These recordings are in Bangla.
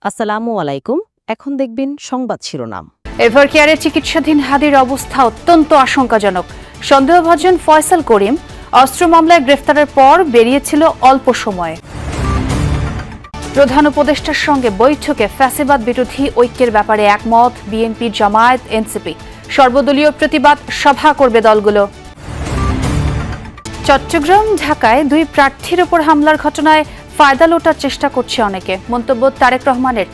আসসালামু আলাইকুম। এখন দেখবেন সংবাদ শিরোনাম। এভারকেয়ারে চিকিৎসাধীন হাদির অবস্থা অত্যন্ত আশঙ্কাজনক। সন্দেহভাজন ফয়সাল করিম অস্ত্র মামলায় গ্রেফতারের পর বেরিয়েছিল অল্প সময়ে। প্রধান উপদেষ্টার সঙ্গে বৈঠকে ফ্যাসিবাদ বিরোধী ঐক্যের ব্যাপারে একমত বিএনপি, জামায়াত, এনসিপি। সর্বদলীয় প্রতিবাদ সভা করবে দলগুলো। চট্টগ্রাম, ঢাকায় দুই প্রার্থীর ওপর হামলার ঘটনায় ফায়দা লোটার চেষ্টা করছে অনেকে। মন্তব্য তারেক রহমানের।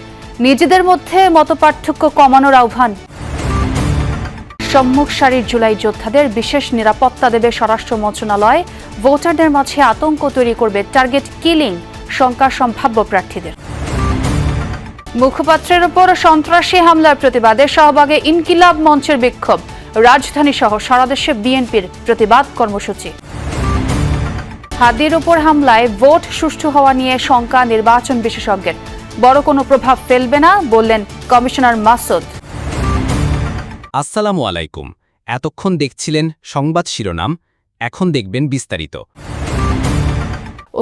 নিজেদের মধ্যে মতপার্থক্য কমানোর আহ্বান। সম্মুখ সারির জুলাই যোদ্ধাদের বিশেষ নিরাপত্তা দেবে স্বরাষ্ট্র মন্ত্রণালয়। ভোটারদের মাঝে আতঙ্ক তৈরি করবে টার্গেট কিলিং শঙ্কা সম্ভাব্য প্রার্থীদের। মুখপাত্রের ওপর সন্ত্রাসী হামলার প্রতিবাদে শাহবাগে ইনকিলাব মঞ্চের বিক্ষোভ। রাজধানী সহ সারা দেশে বিএনপির প্রতিবাদ কর্মসূচি। হাদির ওপর হামলায় ভোট সুষ্ঠু হওয়া নিয়ে শঙ্কা নির্বাচন বিশেষজ্ঞের। বড় কোনো প্রভাব ফেলবে না বললেন কমিশনার মাসুদ। আসসালামু আলাইকুম। এতক্ষণ দেখছিলেন সংবাদ শিরোনাম, এখন দেখবেন বিস্তারিত।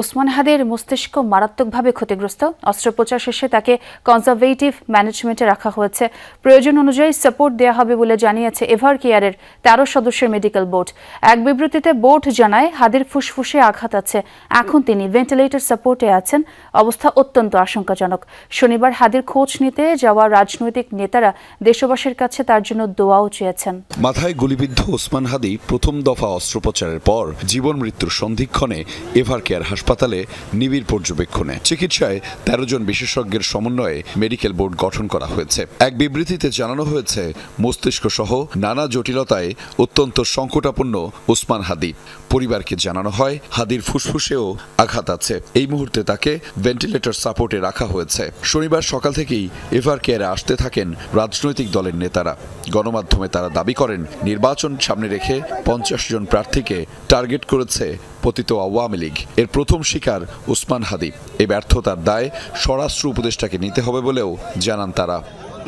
ওসমান হাদির মস্তিষ্ক মারাত্মকভাবে ক্ষতিগ্রস্ত। অস্ত্রোপচার শেষে তাকে কনজারভেটিভ ম্যানেজমেন্টে রাখা হয়েছে। প্রয়োজন অনুযায়ী সাপোর্ট দেওয়া হবে বলে জানিয়েছে এভারকেয়ারের 13 সদস্যের মেডিকেল বোর্ড। এক বিবৃতিতে বোর্ড জানায়, হাদির ফুসফুসে আঘাত আছে। এখন তিনি ভেন্টিলেটর সাপোর্টে আছেন। অবস্থা অত্যন্ত আশঙ্কাজনক। শনিবার হাদির খোঁজ নিতে যাওয়া রাজনৈতিক নেতারা দেশবাসীর কাছে তার জন্য দোয়াও চেয়েছেন। মাথায় গুলিবিদ্ধ ওসমান হাদি প্রথম দফা অস্ত্রোপচারের পর জীবন মৃত্যুর সন্ধিক্ষণে এভারকেয়ার হাসপাতালে নিবিড় পর্যবেক্ষণে চিকিৎসায় 13 জন বিশেষজ্ঞের সমন্বয়ে মেডিকেল বোর্ড গঠন করা হয়েছে। এক বিবৃতিতে জানানো হয়েছে, মস্তিষ্ক সহ নানা জটিলতায় অত্যন্ত সংকটাপন্ন ওসমান হাদি। পরিবারকে জানানো হয়, হাদির ফুসফুসেও আঘাত আছে। এই মুহূর্তে তাকে ভেন্টিলেটর সাপোর্টে রাখা হয়েছে। শনিবার সকাল থেকেই এভারকেয়ারে আসতে থাকেন রাজনৈতিক দলের নেতারা। গণমাধ্যমে তারা দাবি করেন, নির্বাচন সামনে রেখে 50 জন প্রার্থীকে টার্গেট করেছে পতিত আওয়ামী লীগ। এর প্রথম শিকার ওসমান হাদি। এই ব্যর্থতার দায় স্বরাষ্ট্র উপদেষ্টাকে নিতে হবে বলেও জানান তারা।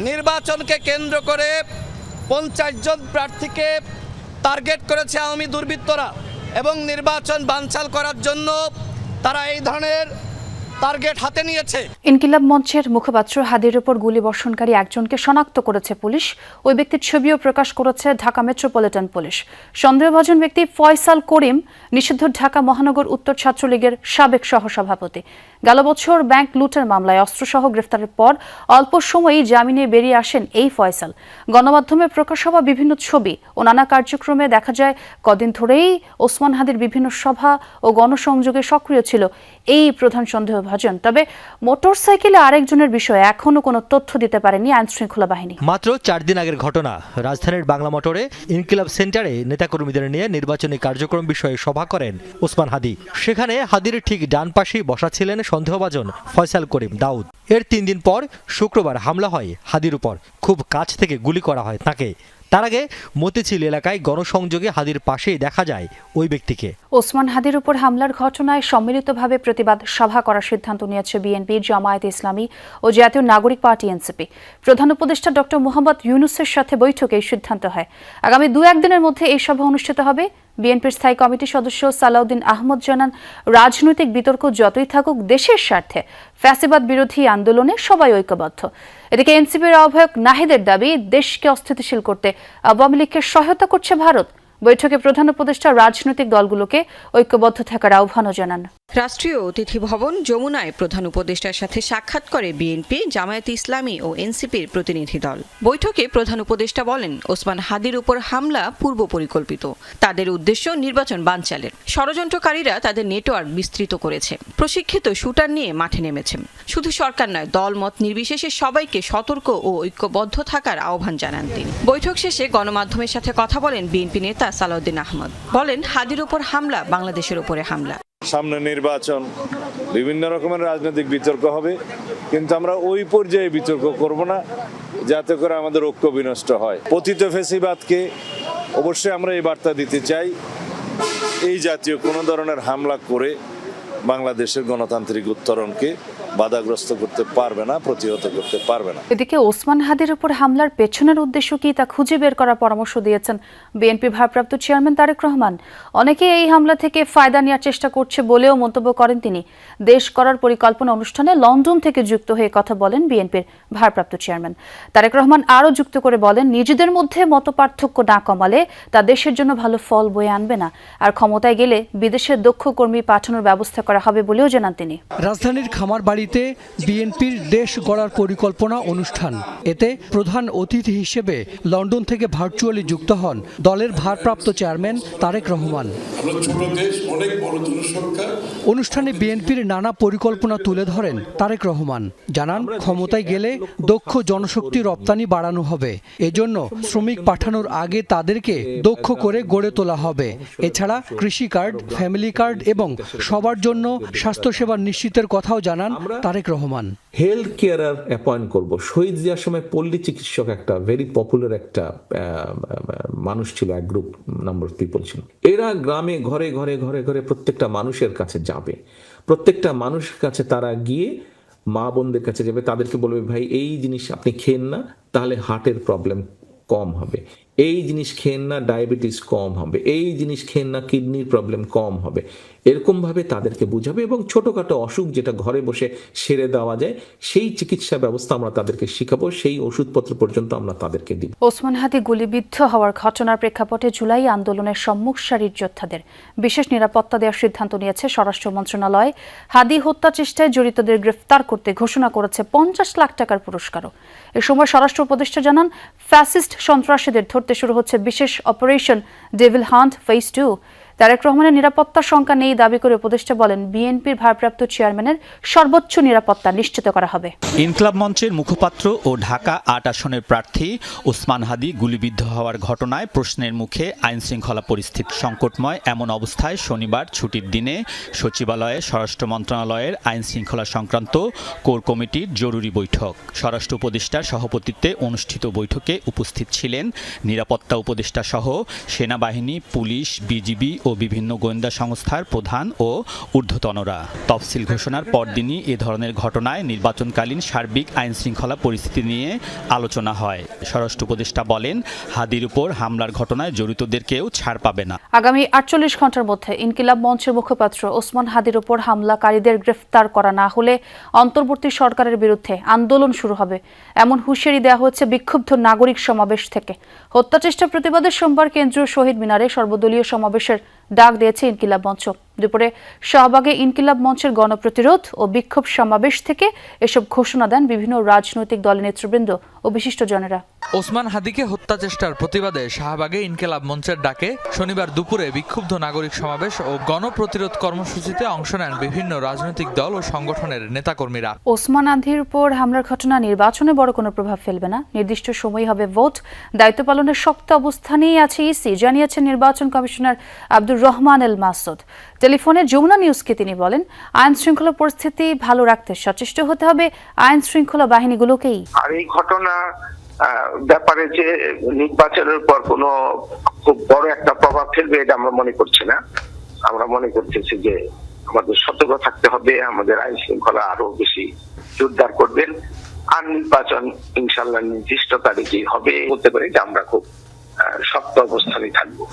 নির্বাচনকে কেন্দ্র করে 50 জন প্রার্থীকে টার্গেট করেছে আওয়ামী দুর্বৃত্তরা এবং নির্বাচন বানচাল করার জন্য তারা এই ধরনের টার্গেট হাতে নিয়েছে। ইনকিলাব মঞ্চের মুখপাত্র হাদির উপর গুলি বর্ষণকারী একজনকে শনাক্ত করেছে পুলিশ। ওই ব্যক্তির ছবিও প্রকাশ করেছে ঢাকা মেট্রোপলিটন পুলিশ। সন্দেহভাজন ব্যক্তি ফয়সাল করিম নিষিদ্ধ ঢাকা মহানগর উত্তর ছাত্রলীগের সাবেক সহসভাপতি। গেল বছর ব্যাংক লুটের মামলায় অস্ত্রসহ গ্রেফতারের পর অল্প সময়ই জামিনে বেরিয়ে আসেন এই ফয়সাল। গণমাধ্যমে প্রকাশ হওয়া বিভিন্ন ছবি ও নানা কার্যক্রমে দেখা যায়, কদিন ধরেই ওসমান হাদির বিভিন্ন সভা ও গণসংযোগে সক্রিয় ছিল এই প্রধান সন্দেহভাজন। তবে মোটরসাইকেলে আরেকজনের বিষয়ে এখনো কোনো তথ্য দিতে পারেনি আইনশৃঙ্খলা বাহিনী। মাত্র 4 দিন আগের ঘটনা। রাজধানীর বাংলা মোটরে ইনকিলাব সেন্টারে নেতাকর্মীদের নিয়ে নির্বাচনী কার্যক্রম বিষয়ে সভা করেন ওসমান হাদি। সেখানে হাদির ঠিক ডান পাশেই বসা ছিলেন সন্দেহভাজন ফয়সাল করিম দাউদ। এর 3 দিন পর শুক্রবার হামলা হয় হাদির উপর। খুব কাছ থেকে গুলি করা হয় তাকে। তার আগে মতিঝিল এলাকায় গণসংযোগে হাদির পাশেই দেখা যায় ওই ব্যক্তিকে। ওসমান হাদির উপর হামলার ঘটনায় সম্মিলিতভাবে প্রতিবাদ সভা করার সিদ্ধান্ত নিয়েছে বিএনপি, জামায়াত ইসলামী ও জাতীয় নাগরিক পার্টি এনসিপি। প্রধান উপদেষ্টা ডক্টর মোহাম্মদ ইউনূসের সাথে বৈঠকে এই সিদ্ধান্ত হয়। আগামী 2-1 দিনের মধ্যে এই সভা অনুষ্ঠিত হবে। বিএনপির স্থায়ী কমিটির সদস্য সালাউদ্দিন আহমদ জানান, রাজনৈতিক বিতর্ক যতই থাকুক, দেশের স্বার্থে ফ্যাসিবাদ বিরোধী আন্দোলনে সবাই ঐক্যবদ্ধ। এদিকে এনসিপির আহ্বায়ক নাহিদের দাবি, দেশকে অস্থিতিশীল করতে আওয়ামী লীগকে সহায়তা করছে ভারত। বৈঠকে প্রধান উপদেষ্টা রাজনৈতিক দলগুলোকে ঐক্যবদ্ধ থাকার আহ্বানও জানান। রাষ্ট্রীয় অতিথি ভবন যমুনায় প্রধান উপদেষ্টার সাথে সাক্ষাৎ করে বিএনপি, জামায়াত ইসলামী ও এনসিপির প্রতিনিধি দল। বৈঠকে প্রধান উপদেষ্টা বলেন, ওসমান হাদির উপর হামলা পূর্ব পরিকল্পিত। তাদের উদ্দেশ্য নির্বাচন বানচালের। ষড়যন্ত্রকারীরা তাদের নেটওয়ার্ক বিস্তৃত করেছে। প্রশিক্ষিত শুটার নিয়ে মাঠে নেমেছে। শুধু সরকার নয়, দল মত নির্বিশেষে সবাইকে সতর্ক ও ঐক্যবদ্ধ থাকার আহ্বান জানান তিনি। বৈঠক শেষে গণমাধ্যমের সাথে কথা বলেন বিএনপি নেতা সালাউদ্দিন আহমদ। বলেন, হাদির উপর হামলা বাংলাদেশের উপরে হামলা। সামনে নির্বাচন, বিভিন্ন রকমের রাজনৈতিক বিতর্ক হবে, কিন্তু আমরা ওই পর্যায়ে বিতর্ক করব না যাতে করে আমাদের ঐক্য বিনষ্ট হয়। পতিত ফ্যাসিবাদকে অবশ্যই আমরা এই বার্তা দিতে চাই, এই জাতীয় কোনো ধরনের হামলা করে বাংলাদেশের গণতান্ত্রিক উত্তরণকে বাধাগ্রস্ত করতে পারবে না, প্রতিহত করতে পারবে না। এদিকে ওসমান হাদির উপর হামলার পেছনের উদ্দেশ্য কি তা খুঁজে বের করার পরামর্শ দিয়েছেন বিএনপি ভারপ্রাপ্ত চেয়ারম্যান তারেক রহমান। অনেকেই এই হামলা থেকে ফায়দা নেওয়ার চেষ্টা করছে বলেও মন্তব্য করেন তিনি। দেশ করার পরিকল্পনা অনুষ্ঠানে লন্ডন থেকে যুক্ত হয়ে কথা বলেন বিএনপির ভারপ্রাপ্ত চেয়ারম্যান তারেক রহমান। আরও যুক্ত করে বলেন, নিজেদের মধ্যে মতপার্থক্য না কমালে তা দেশের জন্য ভালো ফল বয়ে আনবে না, আর ক্ষমতায় গেলে বিদেশের দক্ষ কর্মী পাঠানোর ব্যবস্থা করা হবে বলেও জানান তিনি। রাজধানীর খামারবাড়িতে বিএনপির দেশ গড়ার পরিকল্পনা অনুষ্ঠান, এতে প্রধান অতিথি হিসেবে লন্ডন থেকে ভার্চুয়ালি যুক্ত হন দলের ভারপ্রাপ্ত চেয়ারম্যান তারেক রহমান। অনুষ্ঠানে বিএনপির নানা পরিকল্পনা তুলে ধরেন তারেক রহমান। জানান, ক্ষমতায় গেলে দক্ষ জনশক্তি রপ্তানি বাড়ানো হবে, এজন্য শ্রমিক পাঠানোর আগে তাদেরকে দক্ষ করে গড়ে তোলা হবে। এছাড়া কৃষি কার্ড, ফ্যামিলি কার্ড এবং সবার জন্য স্বাস্থ্যসেবা নিশ্চিতের কথাও জানান Tarique Rahman. Health carer appoint করব। শহীদ জিয়ার সময় পল্লী চিকিৎসক একটা ভেরি পপুলার একটা মানুষ ছিল, এক গ্রুপ নাম্বার অফ পিপল ছিল। এরা গ্রামে ঘরে ঘরে ঘরে ঘরে প্রত্যেকটা মানুষের কাছে যাবে, প্রত্যেকটা মানুষের কাছে তারা গিয়ে মা বোনদের কাছে যাবে, তাদেরকে বলবে, ভাই এই জিনিস আপনি খেন না, তাহলে হার্টের প্রবলেম কম হবে, এই জিনিস খেন না ডায়াবেটিস কম হবে, এই জিনিস খেন না কিডনির প্রবলেম কম হবে। এরকম ভাবে তাদেরকে বুঝাবে এবং ছোটখাটো অসুখ যেটা ঘরে বসে সেরে দেওয়া যায় সেই চিকিৎসা ব্যবস্থা আমরা তাদেরকে শিখাবো, সেই ওষুধপত্র পর্যন্ত আমরা তাদেরকে দিব। ওসমান হাদি গুলিবিদ্ধ হওয়ার ঘটনার প্রেক্ষাপটে জুলাই আন্দোলনের সম্মুখ সারির যোদ্ধাদের বিশেষ নিরাপত্তা দেওয়ার সিদ্ধান্ত নিয়েছে স্বরাষ্ট্র মন্ত্রণালয়। হাদি হত্যা চেষ্টায় জড়িতদের গ্রেফতার করতে ঘোষণা করেছে 50 লাখ টাকার পুরস্কারও। এ সময় স্বরাষ্ট্র উপদেষ্টা জানান, ফ্যাসিস্ট সন্ত্রাসীদের ধরতে শুরু হচ্ছে বিশেষ operation devil hunt phase 2। Tarique রহমানের নিরাপত্তার শঙ্কা নেই দাবি করে উপদেষ্টা বলেন, বিএনপির ভারপ্রাপ্ত চেয়ারম্যানের সর্বোচ্চ নিরাপত্তা নিশ্চিত করা হবে। ইনকিলাব মঞ্চের মুখপাত্র ও ঢাকা 8 আসনের প্রার্থী ওসমান হাদি গুলিবিদ্ধ হওয়ার ঘটনায় প্রশ্নের মুখে আইনশৃঙ্খলা পরিস্থিতি সংকটময়। এমন অবস্থায় শনিবার ছুটির দিনে সচিবালয়ে স্বরাষ্ট্র মন্ত্রণালয়ের আইনশৃঙ্খলা সংক্রান্ত কোর কমিটির জরুরি বৈঠক। স্বরাষ্ট্র উপদেষ্টার সভাপতিত্বে অনুষ্ঠিত বৈঠকে উপস্থিত ছিলেন নিরাপত্তা উপদেষ্টা সহ সেনাবাহিনী, পুলিশ, বিজিবি ও বিভিন্ন গোয়েন্দা সংস্থার প্রধান ও ঊর্ধ্বতনরা। তফসিল ঘোষণার পরদিনই এ ধরনের ঘটনায় নির্বাচনকালীন সার্বিক আইনশৃঙ্খলা পরিস্থিতি নিয়ে আলোচনা হয়। স্বরাষ্ট্র উপদেষ্টা বলেন, হাদির উপর হামলার ঘটনায় জড়িতদের কেউ ছাড় পাবে না। আগামী 48 ঘন্টার মধ্যে ইনকিলাব মঞ্চের মুখপাত্র ওসমান হাদির উপর হামলাকারীদের গ্রেফতার করা না হলে অন্তর্বর্তী সরকারের বিরুদ্ধে আন্দোলন শুরু হবে, এমন হুঁশিয়ারি দেওয়া হচ্ছে বিক্ষুব্ধ নাগরিক সমাবেশ থেকে। হত্যাচেষ্টা প্রতিবাদে সোমবার কেন্দ্রীয় শহীদ মিনারে সর্বদলীয় সমাবেশের ডাক দিয়েছে ইনকিলাব মঞ্চ। দুপুরে শাহবাগে ইনকিলাব মঞ্চের গণপ্রতিরোধ ও বিক্ষোভ সমাবেশ থেকে এসব ঘোষণা দেন বিভিন্ন রাজনৈতিক দলের নেতৃবৃন্দ ও বিশিষ্টজনেরা। ওসমান হাদিকে হত্যা চেষ্টার প্রতিবাদে শাহবাগে ইনকিলাব মঞ্চের ডাকে শনিবার দুপুরে বিক্ষুব্ধ নাগরিক সমাবেশ ও গণপ্রতিরোধ কর্মসূচিতে অংশ নেন বিভিন্ন রাজনৈতিক দল ও সংগঠনের নেতাকর্মীরা। ওসমান হাদির উপর হামলার ঘটনা নির্বাচনে বড় কোনো প্রভাব ফেলবে না, নির্দিষ্ট সময় হবে ভোট, দায়িত্ব পালনের শক্ত অবস্থানেই আছে ইসি, জানিয়েছেন নির্বাচন কমিশনার আব্দুর রহমান এল মাসুদ। টেলিফোনে যমুনা নিউজকে তিনি বলেন, আইন শৃঙ্খলা পরিস্থিতি ভালো রাখতে সচেষ্ট হতে হবে আইন শৃঙ্খলা বাহিনীগুলোকেই। আর এই ঘটনা ব্যাপারে যে নির্বাচনের পর কোনো খুব বড় একটা প্রভাব ফেলবে এটা আমরা মনে করছি না। আমরা মনে করতেছি যে আমাদের সতর্ক থাকতে হবে, আমাদের আইন শৃঙ্খলা আরো বেশি জোরদার করবেন, আর নির্বাচন ইনশাল্লাহ নির্দিষ্ট তারিখে হবে বলতে পারি যে আমরা খুব শক্ত অবস্থানে থাকবো।